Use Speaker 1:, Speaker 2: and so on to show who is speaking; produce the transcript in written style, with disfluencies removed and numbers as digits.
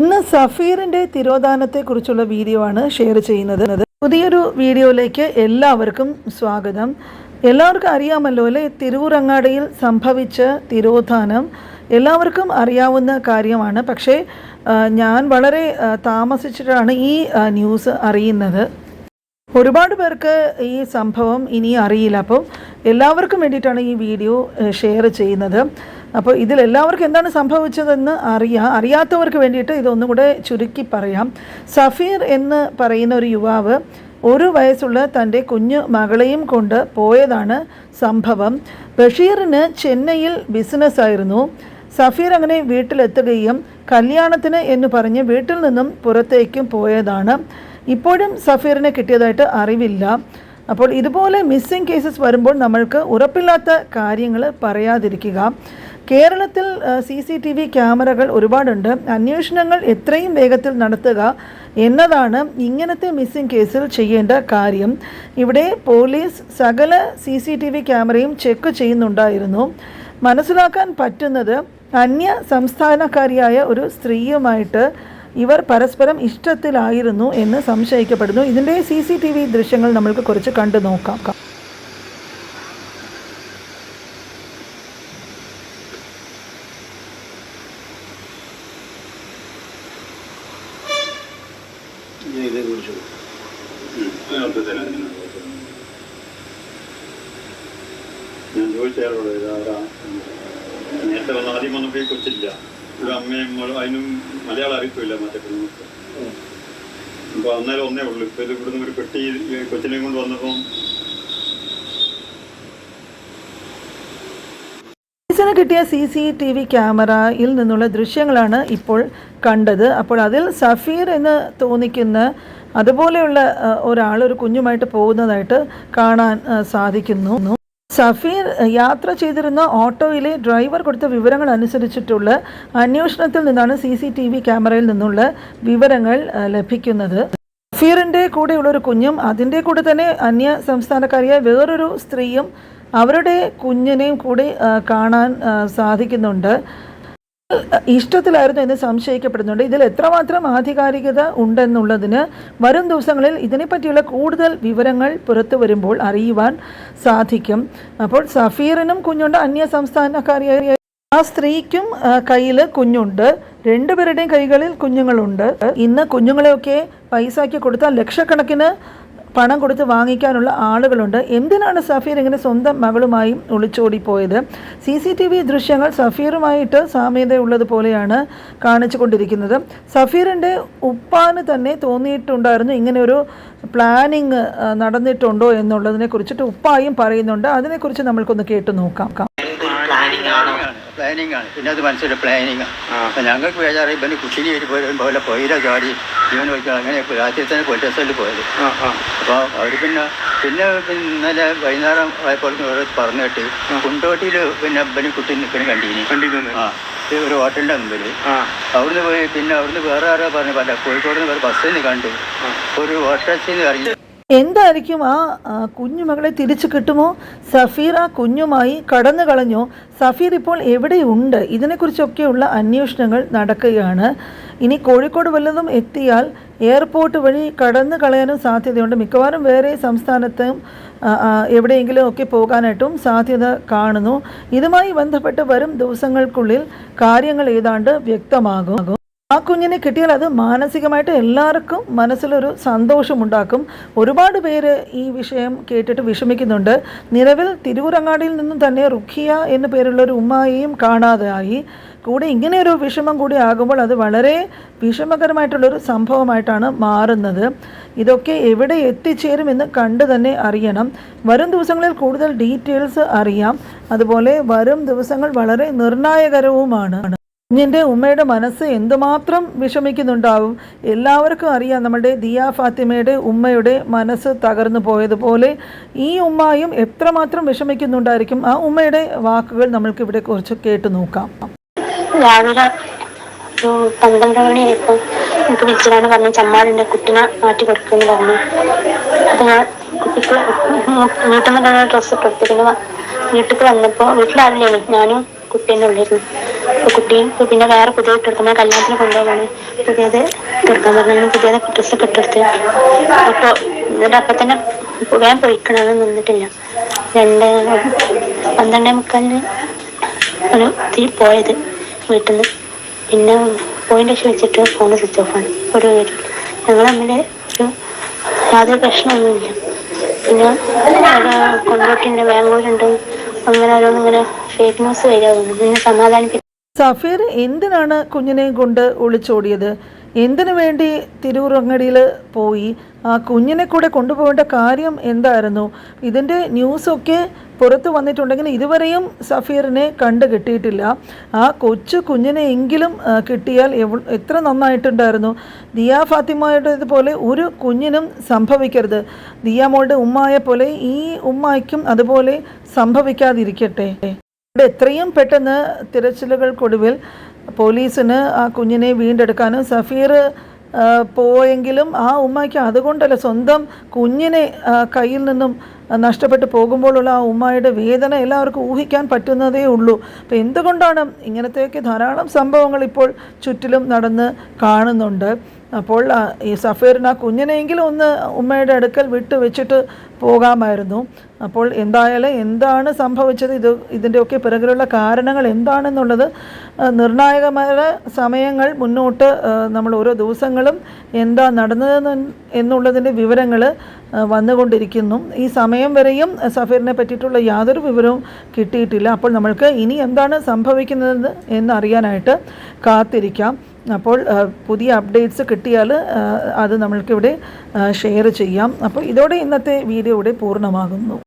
Speaker 1: ഇന്ന് സഫീറിൻ്റെ തിരോധാനത്തെക്കുറിച്ചുള്ള വീഡിയോ ആണ് ഷെയർ ചെയ്യുന്നത്. പുതിയൊരു വീഡിയോയിലേക്ക് എല്ലാവർക്കും സ്വാഗതം. എല്ലാവർക്കും അറിയാമല്ലോ അല്ലേ, തിരൂരങ്ങാടിയിൽ സംഭവിച്ച തിരോധാനം എല്ലാവർക്കും അറിയാവുന്ന കാര്യമാണ്. പക്ഷേ ഞാൻ വളരെ താമസിച്ചിട്ടാണ് ഈ ന്യൂസ് അറിയുന്നത്. ഒരുപാട് പേർക്ക് ഈ സംഭവം ഇനി അറിയില്ല. അപ്പോൾ എല്ലാവർക്കും വേണ്ടിയിട്ടാണ് ഈ വീഡിയോ ഷെയർ ചെയ്യുന്നത്. അപ്പോൾ ഇതിലെല്ലാവർക്കും എന്താണ് സംഭവിച്ചതെന്ന് അറിയാത്തവർക്ക് വേണ്ടിയിട്ട് ഇതൊന്നും കൂടെ ചുരുക്കി പറയാം. സഫീർ എന്ന് പറയുന്ന ഒരു യുവാവ് 1 വയസ്സുള്ള തൻ്റെ കുഞ്ഞു മകളെയും കൊണ്ട് പോയതാണ് സംഭവം. ബഷീറിന് ചെന്നൈയിൽ ബിസിനസ്സായിരുന്നു. സഫീർ അങ്ങനെ വീട്ടിലെത്തുകയും കല്യാണത്തിന് എന്ന് പറഞ്ഞ് വീട്ടിൽ നിന്നും പുറത്തേക്കും പോയതാണ്. ഇപ്പോഴും സഫീറിനെ കിട്ടിയതായിട്ട് അറിവില്ല. അപ്പോൾ ഇതുപോലെ മിസ്സിംഗ് കേസസ് വരുമ്പോൾ നമ്മൾക്ക് ഉറപ്പില്ലാത്ത കാര്യങ്ങൾ പറയാതിരിക്കുക. കേരളത്തിൽ CCTV ക്യാമറകൾ ഒരുപാടുണ്ട്. അന്വേഷണങ്ങൾ എത്രയും വേഗത്തിൽ നടത്തുക എന്നതാണ് ഇങ്ങനത്തെ മിസ്സിംഗ് കേസിൽ ചെയ്യേണ്ട കാര്യം. ഇവിടെ പോലീസ് സകല CCTV ക്യാമറയും ചെക്ക് ചെയ്യുന്നുണ്ടായിരുന്നു. മനസ്സിലാക്കാൻ പറ്റുന്നത് അന്യ സംസ്ഥാനക്കാരിയായ ഒരു സ്ത്രീയുമായിട്ട് ഇവർ പരസ്പരം ഇഷ്ടത്തിലായിരുന്നു എന്ന് സംശയിക്കപ്പെടുന്നു. ഇതിൻ്റെ CCTV ദൃശ്യങ്ങൾ നമ്മൾക്ക് കുറച്ച് കണ്ടു നോക്കാം.
Speaker 2: ഞാൻ ചോദിച്ചാലോട് ഇതാരാ നേരത്തെ വന്ന് ആദ്യം വന്നപ്പോൾ ഈ കൊച്ചില്ല, ഒരു അമ്മയും അതിനും മലയാളം അറിയത്തില്ല മറ്റേ കുടുംബത്ത്. അപ്പോൾ അന്നേരം ഒന്നേ ഉള്ളൂ. ഇപ്പോൾ ഇത് ഇവിടുന്ന് ഒരു പെട്ടി കൊച്ചിനെയും കൊണ്ട് വന്നപ്പം
Speaker 1: കിട്ടിയ CCTV ക്യാമറയിൽ നിന്നുള്ള ദൃശ്യങ്ങളാണ് ഇപ്പോൾ കണ്ടത്. അപ്പോൾ അതിൽ സഫീർ എന്ന് തോന്നിക്കുന്ന അതുപോലെയുള്ള ഒരാൾ ഒരു കുഞ്ഞുമായിട്ട് പോകുന്നതായിട്ട് കാണാൻ സാധിക്കുന്നു. സഫീർ യാത്ര ചെയ്തിരുന്ന ഓട്ടോയിലെ ഡ്രൈവർ കൊടുത്ത വിവരങ്ങൾ അനുസരിച്ചിട്ടുള്ള അന്വേഷണത്തിൽ നിന്നാണ് CCTV ക്യാമറയിൽ നിന്നുള്ള വിവരങ്ങൾ ലഭിക്കുന്നത്. സഫീറിൻ്റെ കൂടെയുള്ളൊരു കുഞ്ഞും അതിൻ്റെ കൂടെ തന്നെ അന്യ സംസ്ഥാനക്കാരിയായ വേറൊരു സ്ത്രീയും അവരുടെ കുഞ്ഞിനെയും കൂടി കാണാൻ സാധിക്കുന്നുണ്ട്. ഇഷ്ടത്തിലായിരുന്നു എന്ന് സംശയിക്കപ്പെടുന്നുണ്ട്. ഇതിൽ എത്രമാത്രം ആധികാരികത ഉണ്ടെന്നുള്ളതിന് വരും ദിവസങ്ങളിൽ ഇതിനെപ്പറ്റിയുള്ള കൂടുതൽ വിവരങ്ങൾ പുറത്തു വരുമ്പോൾ അറിയുവാൻ സാധിക്കും. അപ്പോൾ സഫീറിനും കുഞ്ഞുണ്ട്, അന്യ സംസ്ഥാനക്കാരിയായ ആ സ്ത്രീക്കും കയ്യിൽ കുഞ്ഞുണ്ട്. 2 പേരുടെയും കൈകളിൽ കുഞ്ഞുങ്ങളുണ്ട്. ഇന്ന് കുഞ്ഞുങ്ങളെയൊക്കെ പൈസയ്ക്ക് കൊടുത്താൽ ലക്ഷക്കണക്കിന് പണം കൊടുത്ത് വാങ്ങിക്കാനുള്ള ആളുകളുണ്ട്. എന്തിനാണ് സഫീർ ഇങ്ങനെ സ്വന്തം മകളുമായി ഒളിച്ചോടിപ്പോയത്? CCTV ദൃശ്യങ്ങൾ സഫീറുമായിട്ട് സാമ്യതയുള്ളതുപോലെയാണ് കാണിച്ചു കൊണ്ടിരിക്കുന്നത്. സഫീറിൻ്റെ ഉപ്പാന് തന്നെ തോന്നിയിട്ടുണ്ടായിരുന്നു ഇങ്ങനെ ഒരു പ്ലാനിങ് നടന്നിട്ടുണ്ടോ എന്നുള്ളതിനെ കുറിച്ചിട്ട് ഉപ്പായും പറയുന്നുണ്ട്. അതിനെക്കുറിച്ച് നമ്മൾക്കൊന്ന് കേട്ടു നോക്കാം.
Speaker 3: പ്ലാനിങ് ആണ്. പിന്നെ അത് മനസ്സിലെ പ്ലാനിങ് ആണ്. അപ്പം ഞങ്ങൾക്ക് വേജാറ് ഇവന് കുഷിനി പോലെ പൊയില ചാടി ജീവൻ വയ്ക്കുക, അങ്ങനെ രാത്രി തന്നെ പോലീസ് സ്റ്റേഷനിൽ പോയത്. അപ്പോൾ അവർ പിന്നെ ഇന്നലെ വൈകുന്നേരം ആയപ്പോൾ പറഞ്ഞിട്ട് കുണ്ടോട്ടിയിൽ പിന്നെ ഇവന് കുട്ടി നിൽക്കുന്ന കണ്ടിരുന്നു. ഒരു ഹോട്ടലിൻ്റെ മുമ്പിൽ അവിടുന്ന് പോയി. പിന്നെ അവിടുന്ന് വേറെ ആരോ പറഞ്ഞു പല കോഴിക്കോട് നിന്ന് വേറെ ബസ്സിൽ നിന്ന് കണ്ടു ഒരു ഓട്ടോറിക്ഷയിൽ നിന്ന് ഇറങ്ങി.
Speaker 1: എന്തായിരിക്കും ആ കുഞ്ഞുമകളെ തിരിച്ചു കിട്ടുമോ? സഫീർ ആ കുഞ്ഞുമായി കടന്നു കളഞ്ഞോ? സഫീർ ഇപ്പോൾ എവിടെയുണ്ട്? ഇതിനെക്കുറിച്ചൊക്കെയുള്ള അന്വേഷണങ്ങൾ നടക്കുകയാണ്. ഇനി കോഴിക്കോട് വല്ലതും എത്തിയാൽ എയർപോർട്ട് വഴി കടന്നു കളയാനും സാധ്യതയുണ്ട്. മിക്കവാറും വേറെ സംസ്ഥാനത്തും എവിടെയെങ്കിലും ഒക്കെ പോകാനായിട്ടും സാധ്യത കാണുന്നു. ഇതുമായി ബന്ധപ്പെട്ട് വരും ദിവസങ്ങൾക്കുള്ളിൽ കാര്യങ്ങൾ ഏതാണ്ട് വ്യക്തമാകും. ആ കുഞ്ഞിനെ കിട്ടിയാൽ അത് മാനസികമായിട്ട് എല്ലാവർക്കും മനസ്സിലൊരു സന്തോഷമുണ്ടാക്കും. ഒരുപാട് പേര് ഈ വിഷയം കേട്ടിട്ട് വിഷമിക്കുന്നുണ്ട്. നിലവിൽ തിരൂരങ്ങാടിയിൽ നിന്നും തന്നെ റുഖിയ എന്നു പേരുള്ളൊരു ഉമ്മായെയും കാണാതായി. കൂടെ ഇങ്ങനെയൊരു വിഷമം കൂടി ആകുമ്പോൾ അത് വളരെ വിഷമകരമായിട്ടുള്ളൊരു സംഭവമായിട്ടാണ് മാറുന്നത്. ഇതൊക്കെ എവിടെ എത്തിച്ചേരുമെന്ന് കണ്ടു തന്നെ അറിയണം. വരും ദിവസങ്ങളിൽ കൂടുതൽ ഡീറ്റെയിൽസ് അറിയാം. അതുപോലെ വരും ദിവസങ്ങൾ വളരെ നിർണായകരവുമാണ്. കുഞ്ഞിൻ്റെ ഉമ്മയുടെ മനസ്സ് എന്തുമാത്രം വിഷമിക്കുന്നുണ്ടാവും. എല്ലാവർക്കും അറിയാം നമ്മുടെ ദിയ ഫാത്തിമയുടെ ഉമ്മയുടെ മനസ്സ് തകർന്നു പോയതുപോലെ ഈ ഉമ്മയും എത്രമാത്രം വിഷമിക്കുന്നുണ്ടായിരിക്കും. ആ ഉമ്മയുടെ വാക്കുകൾ നമ്മൾക്ക് ഇവിടെ കുറച്ച് കേട്ടു നോക്കാം.
Speaker 4: രാവിലെ 12 മണിയായപ്പോൾ എനിക്ക് വിളിച്ചിട്ടാണ് പറഞ്ഞു ചമ്മാടിൻ്റെ കുട്ടിനെ മാറ്റി കൊടുക്കുമെന്ന് പറഞ്ഞു. അപ്പോൾ ഞാൻ കുട്ടിക്ക് വീട്ടിൽ നിന്ന് ഡ്രസ്സ് കൊടുത്തു. പിന്നെ വീട്ടിൽ വന്നപ്പോൾ വീട്ടിലാരില്ലേ, ഞാനും കുട്ടീൻ്റെ ഉള്ളിരുന്നു. കുട്ടിയും പിന്നെ വേറെ പുതിയ ഇട്ടെടുക്കുന്ന കല്യാണത്തിന് കൊണ്ടുപോകാണ് പുതിയത് എടുക്കാൻ പറഞ്ഞു. പുതിയത് ഡ്രസ്സൊക്കെ ഇട്ടെടുത്ത് അപ്പോൾ എന്നിട്ട് അപ്പം തന്നെ വേഗം പോയിക്കണത് നിന്നിട്ടില്ല. 12:30 ആണ് പോയത് വീട്ടിൽ നിന്ന്. പിന്നെ പോയിൻ്റെ ശേഷം വെച്ചിട്ട് ഫോൺ സ്വിച്ച് ഓഫാണ്. ഒരു വീട്ടിൽ ഞങ്ങൾ തമ്മിൽ ഒരു യാതൊരു പ്രശ്നമൊന്നുമില്ല. പിന്നെ കൊണ്ടോട്ടിൻ്റെ ബാംഗ്ലൂരുണ്ട് അങ്ങനെ ഓരോന്നിങ്ങനെ ഫേക്ക് ന്യൂസ് വരിക പിന്നെ സമാധാനിപ്പിക്കും.
Speaker 1: സഫീർ എന്തിനാണ് കുഞ്ഞിനെ കൊണ്ട് ഒളിച്ചോടിയത്? എന്തിനു വേണ്ടി തിരൂരങ്ങാടിയിൽ പോയി? ആ കുഞ്ഞിനെ കൂടെ കൊണ്ടുപോകേണ്ട കാര്യം എന്തായിരുന്നു? ഇതിൻ്റെ ന്യൂസൊക്കെ പുറത്തു വന്നിട്ടുണ്ടെങ്കിൽ ഇതുവരെയും സഫീറിനെ കണ്ടു കിട്ടിയിട്ടില്ല. ആ കൊച്ചു കുഞ്ഞിനെ എങ്കിലും കിട്ടിയാൽ എത്ര നന്നായിട്ടുണ്ടായിരുന്നു. ദിയ ഫാത്തിമയുടേതുപോലെ ഒരു കുഞ്ഞിനും സംഭവിക്കരുത്. ദിയ മോളുടെ ഉമ്മായ പോലെ ഈ ഉമ്മായ്ക്കും അതുപോലെ സംഭവിക്കാതിരിക്കട്ടെ. എത്രയും പെട്ടെന്ന് തിരച്ചിലുകൾക്കൊടുവിൽ പോലീസിന് ആ കുഞ്ഞിനെ വീണ്ടെടുക്കാനും സഫീർ പോയെങ്കിലും ആ ഉമ്മയ്ക്ക് അതുകൊണ്ടല്ല, സ്വന്തം കുഞ്ഞിനെ കയ്യിൽ നിന്നും നഷ്ടപ്പെട്ടു പോകുമ്പോഴുള്ള ആ ഉമ്മയുടെ വേദന എല്ലാവർക്കും ഊഹിക്കാൻ പറ്റുന്നതേ ഉള്ളൂ. അപ്പോൾ എന്തുകൊണ്ടാണ് ഇങ്ങനത്തെയൊക്കെ ധാരാളം സംഭവങ്ങൾ ഇപ്പോൾ ചുറ്റിലും നടന്ന് കാണുന്നുണ്ട്. അപ്പോൾ ഈ സഫീറിന് ആ കുഞ്ഞിനെങ്കിലും ഒന്ന് ഉമ്മയുടെ അടുക്കൽ വിട്ട് വെച്ചിട്ട് പോകാമായിരുന്നു. അപ്പോൾ എന്തായാലും എന്താണ് സംഭവിച്ചത്, ഇതിൻ്റെയൊക്കെ പിറകിലുള്ള കാരണങ്ങൾ എന്താണെന്നുള്ളത് നിർണായകമായ സമയങ്ങൾ മുന്നോട്ട് നമ്മൾ ഓരോ ദിവസങ്ങളും എന്താ നടന്നതെന്ന് എന്നുള്ളതിൻ്റെ വിവരങ്ങൾ വന്നുകൊണ്ടിരിക്കുന്നു. ഈ സമയം വരെയും സഫീറിനെ പറ്റിയിട്ടുള്ള യാതൊരു വിവരവും കിട്ടിയിട്ടില്ല. അപ്പോൾ നമ്മൾക്ക് ഇനി എന്താണ് സംഭവിക്കുന്നത് എന്നറിയാനായിട്ട് കാത്തിരിക്കാം. അപ്പോൾ പുതിയ അപ്ഡേറ്റ്സ് കിട്ടിയാൽ അത് നമ്മൾക്കിവിടെ ഷെയർ ചെയ്യാം. അപ്പോൾ ഇതോടെ ഇന്നത്തെ വീഡിയോ ഇവിടെ പൂർണ്ണമാകുന്നു.